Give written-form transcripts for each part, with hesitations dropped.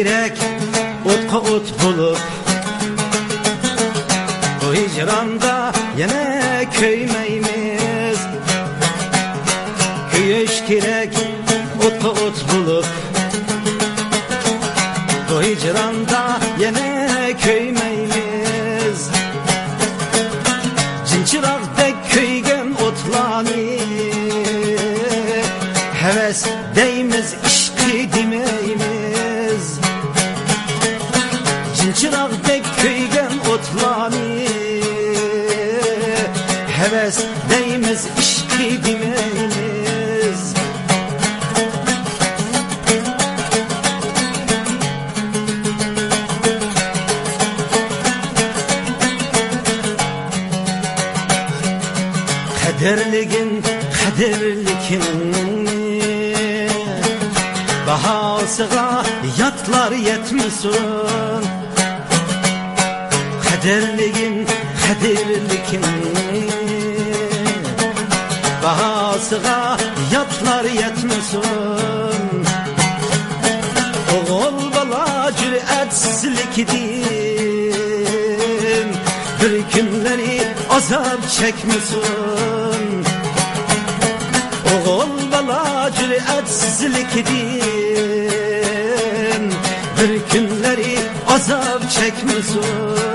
kirek otqa ot bulup, bu hicranda yine köymeymiz. Köyüş kirek otqa ot bulup, bu hicranda yine köymeymiz. Cinçiraqdek köygen otlani, heves deymiz işki demeymiz. Cinçiraqdek köygen otlani, heves deymiz işki demeymiz. Kaderligin kaderlikin, bahasıga yatlar yetmesin. Kaderligin kaderlikin, bahasıga yatlar yetmesin. Oğul bala cüreetsizlikdin, bir günleri azap çekmesin. Oğul bala cüreetsizlikdin, bir günleri azap çekmesin.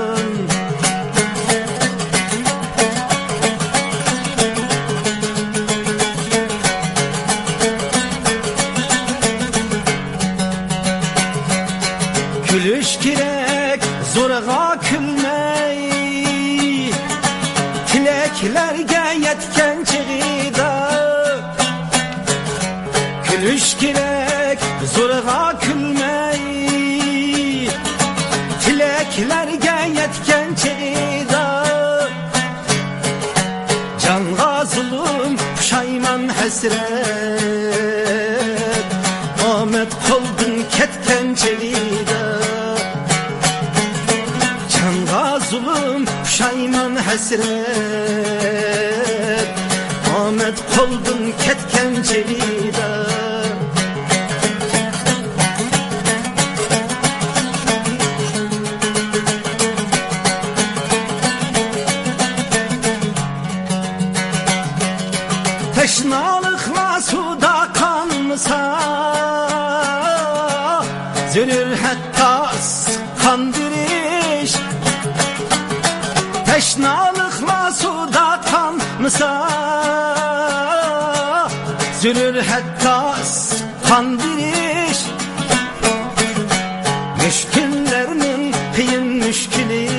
Gülüş kirek zorağa külmey, tileklerge yetken çığida. Gülüş kirek zorağa külmey, tileklerge yetken çığida. Canğa zulüm puşayman hasret, Ahmet koldun ketken çığida. Canğa zulüm puşayman hasret, Ahmet koldun ketken çığida. Teşnalıkla suda kanmısa, zülül hatta kandiriş. Teşnalıkla suda kanmısa, zülül hatta kandiriş. Müşküllerinin kıyın müşkili,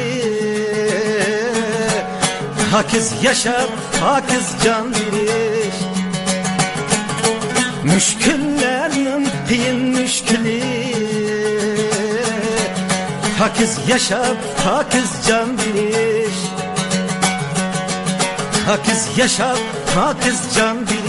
hakiz yaşar, hakiz can veriş. Müşküllerinin kıyın müşkili, hakiz yaşar, hakiz can veriş. Hakiz yaşar, hakiz can veriş.